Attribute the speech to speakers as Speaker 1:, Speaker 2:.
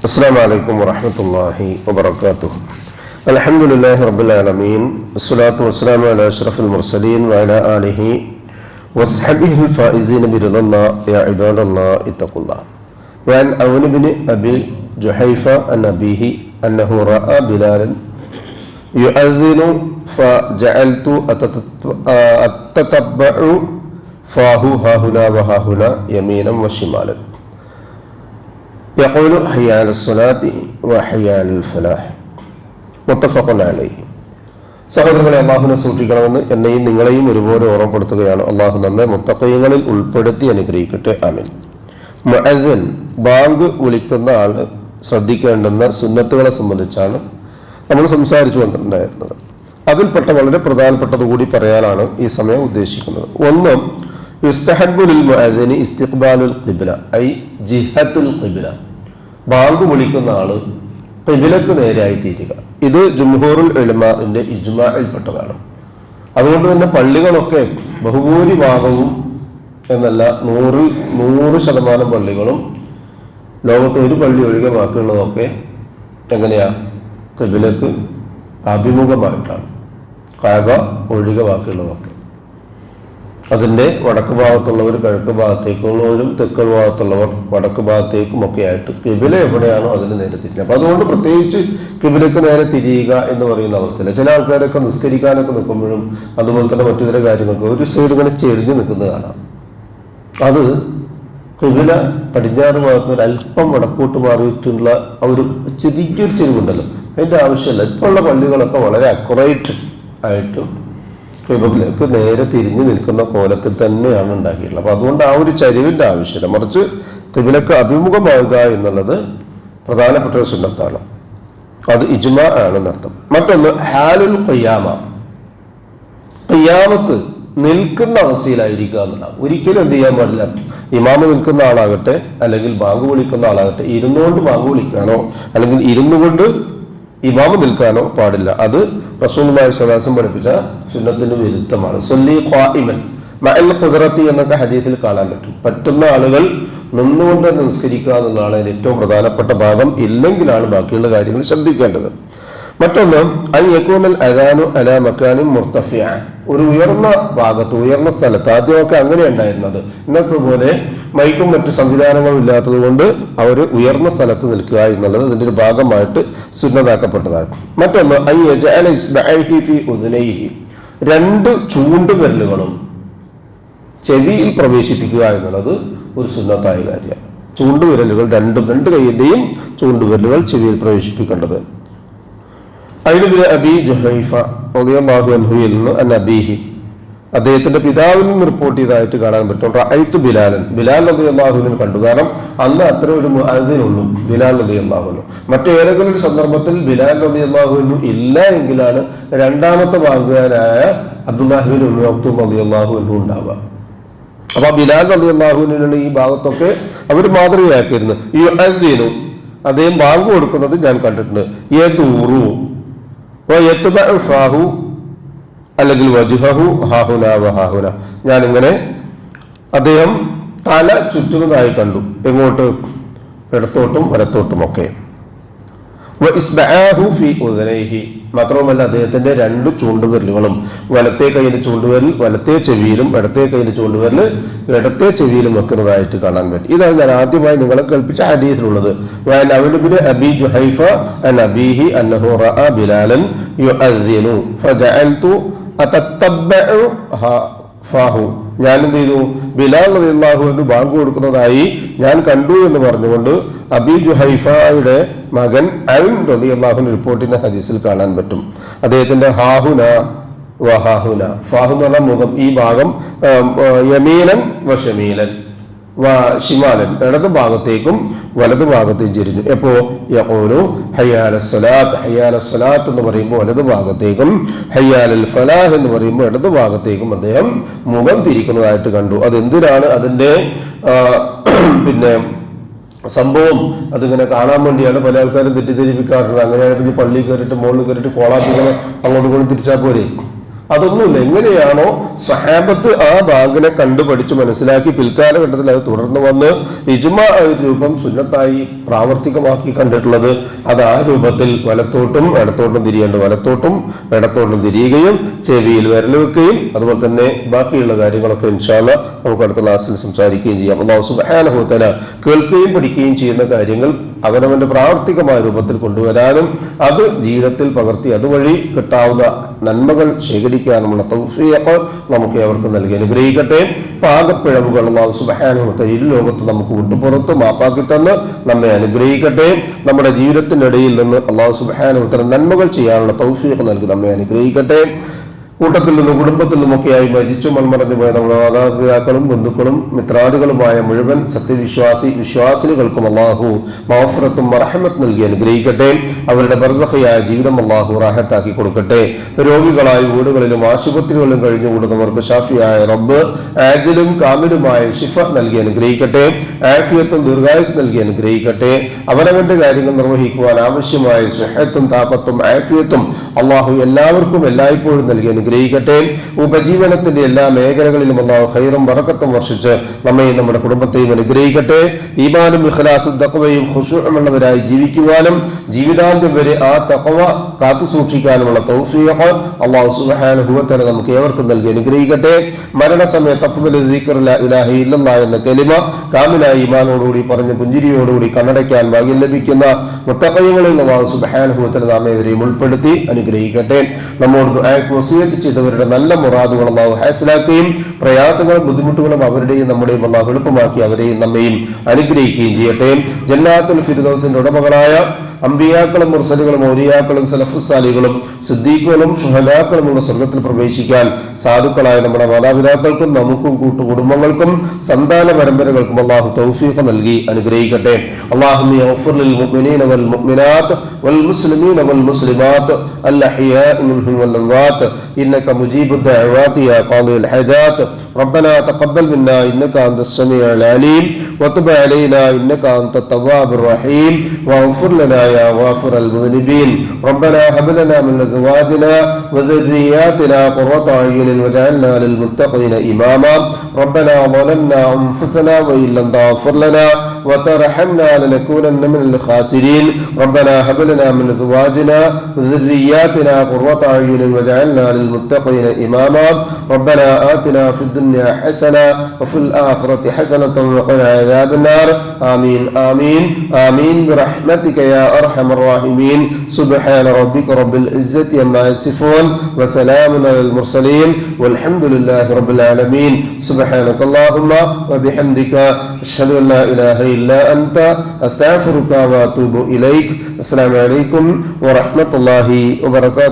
Speaker 1: السلام عليكم ورحمة الله وبركاته. الحمد لله رب العالمين والصلاة والسلام على أشرف المرسلين وعلى آله وصحبه الفائزين برضا الله. يا عباد الله اتقوا الله. وعن عون بن أبي جحيفة عن أبيه أنه رأى بلالا يؤذن فجعلت أتتبع فاه هاهنا وهاهنا يمينا وشمالا يقول حي على الصلاة وحي على الفلاح മുത്തഫഖ അലൈഹി. സഹോദരങ്ങളെ, അള്ളാഹുവിനെ സൂക്ഷിക്കണമെന്ന് എന്നെയും നിങ്ങളെയും ഒരുപോലെ ഓർമ്മപ്പെടുത്തുകയാണ്. അള്ളാഹു നമ്മെ മുത്തഖീങ്ങളിൽ ഉൾപ്പെടുത്തി അനുഗ്രഹിക്കട്ടെ. ആമീൻ. മുഅദ്ദിൻ, ബാങ്ക് വിളിക്കുന്ന ആൾ ശ്രദ്ധിക്കേണ്ടുന്ന സുന്നത്തുകളെ സംബന്ധിച്ചാണ് നമ്മൾ സംസാരിച്ചു വന്നിട്ടുണ്ടായിരുന്നത്. അതിൽപ്പെട്ട വളരെ പ്രധാനപ്പെട്ടത് കൂടി പറയാനാണ് ഈ സമയം ഉദ്ദേശിക്കുന്നത്. ഒന്ന്, യുസ്തഹബ്ബു ലിൽ മുഅദ്ദിനി ഇസ്തിഖ്ബാലുൽ ഖിബ്ല ഐ ജിഹത്തുൽ ഖിബ്ല. ബാങ്ക് വിളിക്കുന്ന ആള് ഖിബ്ലക്ക് നേരെയായി തീരുക. ഇത് ജുംഹൂറുൽ ഉലമാഇന്റെ ഇജ്മാഇൽപ്പെട്ടതാണ്. അതുകൊണ്ട് തന്നെ പള്ളികളൊക്കെ ബഹുഭൂരിഭാഗവും എന്നല്ല 100% പള്ളികളും ലോകത്ത് ഒരു പള്ളി ഒഴികെ ബാക്കിയുള്ളതൊക്കെ എങ്ങനെയാ? ഖിബ്ലക്ക് അഭിമുഖമായിട്ടാണ്. കഅബ ഒഴികെ ബാക്കിയുള്ളതൊക്കെ. അതിൻ്റെ വടക്ക് ഭാഗത്തുള്ളവർ കിഴക്ക് ഭാഗത്തേക്കുള്ളവരും തെക്ക് ഭാഗത്തുള്ളവർ വടക്ക് ഭാഗത്തേക്കും ഒക്കെ ആയിട്ട് കിബില എവിടെയാണോ അതിന് നേരെ തിരിഞ്ഞു. അപ്പം അതുകൊണ്ട് പ്രത്യേകിച്ച് കിബിലക്ക് നേരെ തിരിയുക എന്ന് പറയുന്ന അവസ്ഥയില്ല. ചില ആൾക്കാരൊക്കെ നിസ്കരിക്കാനൊക്കെ നിൽക്കുമ്പോഴും അതുപോലെ തന്നെ മറ്റു ചില കാര്യങ്ങൾക്ക് ഒരു സൈഡ് ഇങ്ങനെ ചെരിഞ്ഞ് നിൽക്കുന്നത് കാണാം. അത് കിബില പടിഞ്ഞാറ് ഭാഗത്ത് ഒരു അല്പം വടക്കോട്ട് മാറിയിട്ടുള്ള ഒരു ചെറിയൊരു ചെരിവുണ്ടല്ലോ, അതിൻ്റെ ആവശ്യമില്ല. ഇപ്പോൾ ഉള്ള പള്ളികളൊക്കെ വളരെ അക്യുറേറ്റ് ആയിട്ട് ഖിബ്ലക്ക് നേരെ തിരിഞ്ഞു നിൽക്കുന്ന കോലത്തിൽ തന്നെയാണ് ഉണ്ടാക്കിയിട്ടുള്ളത്. അപ്പോൾ അതുകൊണ്ട് ആ ഒരു ചരിവിൻ്റെ ആവശ്യമില്ല. മറിച്ച് ഖിബ്ലക്ക് അഭിമുഖമാവുക എന്നുള്ളത് പ്രധാനപ്പെട്ട ഒരു സുന്നത്താണ്. അത് ഇജ്മാ ആണെന്നർത്ഥം. മറ്റൊന്ന് ഹാലുൽ ഖിയാമ, ഖിയാമത്ത് നിൽക്കുന്ന അവസ്ഥയിലായിരിക്കുക എന്നുള്ളതാണ്. ഒരിക്കലും എന്ത് ചെയ്യാൻ പാടില്ല, ഇമാമ് നിൽക്കുന്ന ആളാകട്ടെ അല്ലെങ്കിൽ ബാങ്ക് വിളിക്കുന്ന ആളാകട്ടെ ഇരുന്നുകൊണ്ട് ബാങ്ക് വിളിക്കാനോ അല്ലെങ്കിൽ ഇരുന്നു കൊണ്ട് ഇമാമ് നിൽക്കാനോ പാടില്ല. അത് റസൂലുള്ളാഹി സ്വല്ലല്ലാഹു അലൈഹി വസല്ലം പഠിപ്പിച്ച സുന്നത്തിന് വിരുദ്ധമാണ്. സല്ലി ഖായിമൻ മഅൽ ഖുദ്റത്തി എന്നൊക്കെ ഹദീസിൽ കാണാൻ പറ്റും. പറ്റുന്ന ആളുകൾ നിന്നുകൊണ്ട് നിസ്കരിക്കുക എന്നുള്ളതാണ് അതിന് ഏറ്റവും പ്രധാനപ്പെട്ട ഭാഗം. ഇല്ലെങ്കിലാണ് ബാക്കിയുള്ള കാര്യങ്ങൾ ശ്രദ്ധിക്കേണ്ടത്. മറ്റൊന്ന് അൻ യകൂനൽ അദാനു അലാ മക്കാനിൻ മുർതഫിഅ, ഒരു ഉയർന്ന ഭാഗത്ത് ഉയർന്ന സ്ഥലത്ത്. ആദ്യമൊക്കെ അങ്ങനെ ഉണ്ടായിരുന്നത്. ഇന്നത്തെ പോലെ മൈക്കും മറ്റു സംവിധാനങ്ങളും ഇല്ലാത്തത് കൊണ്ട് അവർ ഉയർന്ന സ്ഥലത്ത് നിൽക്കുക എന്നുള്ളത് ഇതിൻ്റെ ഒരു ഭാഗമായിട്ട് സുന്നതാക്കപ്പെട്ടതാണ്. മറ്റൊന്ന് അൻ യജഅല ഇസ്ബഅൈഹി ഫീ ഉദ്നൈഹി, 2 ചൂണ്ടുവിരലുകളും ചെവിയിൽ പ്രവേശിപ്പിക്കുക എന്നുള്ളത് ഒരു സുന്നത്തായ കാര്യമാണ്. ചൂണ്ടുവിരലുകൾ രണ്ട് കൈയിന്റെയും ചൂണ്ടുവിരലുകൾ ചെവിയിൽ പ്രവേശിപ്പിക്കേണ്ടത്. അതിന് അബി ജുഹൈഫ റളിയല്ലാഹു അൻഹുവിൽ നിന്ന് അൻ അബീഹി, അദ്ദേഹത്തിന്റെ പിതാവിൽ നിന്ന് റിപ്പോർട്ട് ചെയ്തതായിട്ട് കാണാൻ പറ്റും. റഅയ്തു ബിലാലൻ, ബിലാൽ റളിയല്ലാഹു അൻഹു കണ്ടു. കാരണം അന്ന് അത്ര ഒരു മുഅദ്ദിനുള്ളൂ, ബിലാൽ റളിയല്ലാഹു അൻഹു. മറ്റേതെങ്കിലും ഒരു സന്ദർഭത്തിൽ ബിലാൽ റളിയല്ലാഹു അൻഹു ഇല്ല എങ്കിലാണ് രണ്ടാമത്തെ ബാങ്കുകാരായ അബ്ദുല്ലാഹി ഇബ്നു ഉമ്മി മക്തൂം റളിയല്ലാഹു അൻഹു ഉണ്ടാവുക. അപ്പൊ ബിലാൽ റളിയല്ലാഹു അൻഹുവിനുള്ള ഈ ഭാഗത്തൊക്കെ അവർ മാതൃകയാക്കിയിരുന്നു. ഈ യുഅദ്ദിനു, അദ്ദേഹം ബാങ്ക് കൊടുക്കുന്നത് ഞാൻ കണ്ടിട്ടുണ്ട്. യദൂറു യത്ബഉ ഫാഹു അല്ലെങ്കിൽ വജ്ഹഹു ഹാഹുന വഹാഹുന, ഞാനിങ്ങനെ അദ്ദേഹം തല ചുറ്റുന്നതായി കണ്ടു. എങ്ങോട്ട്? ഇടത്തോട്ടും വലത്തോട്ടുമൊക്കെ. വഇസ്ബഅഹു ഫീ ഉദ്നൈഹി, മാത്രവുമല്ല അദ്ദേഹത്തിന്റെ 2 ചൂണ്ടുവിരലുകളും, വലത്തെ കൈയിലെ ചൂണ്ടുവിരൽ വലത്തെ ചെവിയിലും ഇടത്തെ കൈയിലെ ചൂണ്ടുവിരൽ ഇടത്തെ ചെവിയിലും വെക്കുന്നതായിട്ട് കാണാൻ പറ്റും. ഇതാണ് ഞാൻ ആദ്യമായി നിങ്ങളെ കേൾപ്പിച്ച ഹദീസിലുള്ളത്. വഅൻ ഇബ്നു അബി ജുഹൈഫ അൻ അബീഹി അന്നഹു റഅ ബിലാലൻ യുഅദ്ദിനു ഫജഅൽതു അതത്തബഉ ഫാഹു, ഞാൻ എന്ത് ചെയ്തു? ബിലാൽ റളിയല്ലാഹു അൻഹു ബാങ്ക് കൊടുക്കുന്നതായി ഞാൻ കണ്ടു എന്ന് പറഞ്ഞുകൊണ്ട് അബി ജുഹൈഫയുടെ മകൻ അൻ റളിയല്ലാഹു അൻഹു റിപ്പോർട്ട് ചെയ്യുന്ന ഹദീസിൽ കാണാൻ പറ്റും. അദ്ദേഹത്തിന്റെ ഹാഹുന വഹാഹുന, ഫാഹു എന്ന് പറഞ്ഞ മുഖം, ഈ ഭാഗം യമീനൻ വശമീലൻ ഷിമാലൻ, ഇടത് ഭാഗത്തേക്കും വലതു ഭാഗത്തേക്കും ചെരിഞ്ഞു. എപ്പോ? യഖൂലു ഹയ്യാലസ് സ്വലാത്ത്, ഹയ്യാലസ് സ്വലാത്ത് എന്ന് പറയുമ്പോൾ വലതു ഭാഗത്തേക്കും, ഹയ്യാലൽ ഫലാഹ് എന്ന് പറയുമ്പോൾ ഇടതു ഭാഗത്തേക്കും അദ്ദേഹം മുഖം തിരിക്കുന്നതായിട്ട് കണ്ടു. അതെന്തിനാണ്? അതിന്റെ പിന്നെ സംഭവം അതിങ്ങനെ കാണാൻ വേണ്ടിയാണ്. പല ആൾക്കാരും തെറ്റിദ്ധരിപ്പിക്കാറുണ്ട്. അങ്ങനെയാണെങ്കിൽ പള്ളിയിൽ കയറിയിട്ട് മുകളിൽ കയറിയിട്ട് കോളാത്തിങ്ങനെ അങ്ങോട്ട് കൊണ്ട് തിരിച്ചാൽ പോരെ. അതൊന്നുമില്ല. എങ്ങനെയാണോ സ്വഹാബത്ത് ആ ബാങ്കിനെ കണ്ടുപഠിച്ച് മനസ്സിലാക്കി പിൽക്കാലഘട്ടത്തിൽ അത് തുടർന്ന് വന്ന് ഇജ്മാ രൂപം സുന്നത്തായി പ്രാവർത്തികമാക്കി കണ്ടിട്ടുള്ളത്, അത് ആ രൂപത്തിൽ വലത്തോട്ടും ഇടത്തോട്ടും തിരിയേണ്ട വലത്തോട്ടും ഇടത്തോട്ടും തിരിയുകയും ചെവിയിൽ വിരൽ വെക്കുകയും അതുപോലെ തന്നെ ബാക്കിയുള്ള കാര്യങ്ങളൊക്കെ ഇൻഷാ അല്ലാഹ് നമുക്ക് അടുത്ത ക്ലാസ്സിൽ സംസാരിക്കുകയും ചെയ്യാം. അല്ലാഹു സുബ്ഹാനഹു വ തആല കേൾക്കുകയും പഠിക്കുകയും ചെയ്യുന്ന കാര്യങ്ങൾ അവനവന്റെ പ്രാവർത്തികമായ രൂപത്തിൽ കൊണ്ടുവരാനും അത് ജീവിതത്തിൽ പകർത്തി അതുവഴി കിട്ടാവുന്ന നന്മകൾ ശേഖരിക്കാനുമുള്ള തൗഫീഖ് നമുക്ക് അവർക്ക് നൽകി അനുഗ്രഹിക്കട്ടെ. പാകപ്പിഴവുകൾ അല്ലാഹു സുബ്ഹാനഹു വ തആല ഈ ലോകത്ത് നമുക്ക് വിട്ടുപുറത്ത് മാപ്പാക്കി തന്ന് നമ്മെ അനുഗ്രഹിക്കട്ടെ. നമ്മുടെ ജീവിതത്തിന്റെ ഇടയിൽ നിന്ന് അല്ലാഹു സുബ്ഹാനഹു വ തആല നന്മകൾ ചെയ്യാനുള്ള തൗഫീഖ് നൽകി നമ്മെ അനുഗ്രഹിക്കട്ടെ. കൂട്ടത്തിൽ നിന്നും കുടുംബത്തിൽ നിന്നുമൊക്കെയായി മരിച്ചു മൺമറഞ്ഞു പോയ നമ്മുടെ മാതാപിതാക്കളും ബന്ധുക്കളും മിത്രാദികളുമായ മുഴുവൻ വിശ്വാസിനികൾക്കും അല്ലാഹു മഗ്ഫിറത്തും റഹ്മത്ത് നൽകി അനുഗ്രഹിക്കട്ടെ. അവരുടെ ബർസഖിയായ ജീവിതം അല്ലാഹു റാഹത്താക്കി കൊടുക്കട്ടെ. രോഗികളായ വീടുകളിലും ആശുപത്രികളിലും കഴിഞ്ഞുകൂടുന്നവർക്ക് ഷാഫിയായ റബ്ബ് ആജിലും കാമിലുമായ ശിഫ നൽകി അനുഗ്രഹിക്കട്ടെ. ആഫിയത്തും ദീർഘായുസ് നൽകി അനുഗ്രഹിക്കട്ടെ. അവനവന്റെ കാര്യങ്ങൾ നിർവഹിക്കുവാൻ ആവശ്യമായ സുഹത്തും താഖത്തും ആഫിയത്തും അല്ലാഹു എല്ലാവർക്കും എല്ലായ്പ്പോഴും നൽകി അനുഗ്രഹിക്കട്ടെ. ഉപജീവനത്തിന്റെ എല്ലാ മേഖലകളിലും അല്ലാഹു ഖൈറും ബറക്കത്തും വർഷിച്ച് നമ്മയും നമ്മുടെ കുടുംബത്തെയും അനുഗ്രഹിക്കട്ടെ. ഈമാനും ഇഖ്ലാസും തഖ്വയും ഖുശൂഉമുള്ളവരായി ജീവിക്കുവാനും ജീവിതാന്ത്യം വരെ ആ തഖ്വ കാത്തു സൂക്ഷിക്കാനുമുള്ള തൗഫീഖ് അല്ലാഹു സുബ്ഹാനഹു വ തആല നമുക്ക് ഏവർക്കും നൽകി അനുഗ്രഹിക്കട്ടെ. മരണസമയത്ത് അഫ്ദലു ദിക്ർ ലാ ഇലാഹ ഇല്ലല്ലാഹ് എന്ന കലിമ കാമിലായ ഈമാനോടുകൂടി പറഞ്ഞ് പുഞ്ചിരിയോടുകൂടി കണ്ണടയ്ക്കാൻ ഭാഗ്യം ലഭിക്കുന്ന മുത്തഖീങ്ങളിൽ അല്ലാഹു സുബ്ഹാനഹു വ തആല നമ്മെ ഇവരെയും ഉൾപ്പെടുത്തി അനുഗ്രഹിക്കട്ടെ. നമ്മോട് ദുആക്ക് വസിയത്ത് ചെയ്തവരുടെ നല്ല മുറാദുകൾ അല്ലാഹു ഹാസിലാക്കുകയും പ്രയാസങ്ങളും ബുദ്ധിമുട്ടുകളും അവരുടെയും നമ്മുടെയും അല്ലാഹു എളുപ്പമാക്കി അവരെയും നമ്മയും അനുഗ്രഹിക്കുകയും ചെയ്യട്ടെ. ജന്നാത്തുൽ ഫിർദൗസിന്റെ ഉടമകളായ അമ്പിയാക്കളും മുർസലുകളും ഔലിയാക്കളും സലഫുസ് സാലികളും സിദ്ദീഖുകളും ശുഹദാക്കളുമുള്ള സ്വർഗ്ഗത്തിൽ പ്രവേശിക്കാൻ സാധുക്കളായ നമ്മുടെ മാതാപിതാക്കൾക്കും നമുക്കും കൂട്ടുകുടുംബങ്ങൾക്കും സന്താന പരമ്പരകൾക്കും അല്ലാഹു തൗഫീഖ് നൽകി അനുഗ്രഹിക്കട്ടെ. അല്ലാഹുമ്മ യഗ്ഫിർ ലിൽ മുഅ്മിനീന വൽ മുഅ്മിനാത്ത് വൽ മുസ്ലിമീന വൽ മുസ്ലിമാത്ത് അൽ അഹ്യാഇ മിൻഹും വൽ അംവാത്ത് ഇന്നക മുജീബുദ് ദഅവാതി യാ ഖാദിൽ ഹജാത്ത്. ربنا تقبل منا إنك أنت السميع العليم وتب علينا إنك أنت التواب الرحيم واغفر لنا يا غافر المذنبين. ربنا هب لنا من أزواجنا وذرياتنا قرة أعين واجعلنا للمتقين إماما. ربنا ظلمنا أنفسنا وإن لم تغفر لنا وترحمنا لنكونن من الخاسرين. ربنا هب لنا من أزواجنا وذرياتنا قرة أعين واجعلنا للمتقين إماما. ربنا آتنا في الدنيا حسنة وفي الآخرة حسنة وقنا عذاب النار. آمين آمين آمين برحمتك يا أرحم الراحمين. سبحان ربك رب العزة عما يصفون وسلام على المرسلين والحمد لله رب العالمين. سبحانك اللهم وبحمدك أشهد أن لا إله إلا أنت أستغفرك وأتوب إليك. السلام عليكم ورحمة الله وبركاته.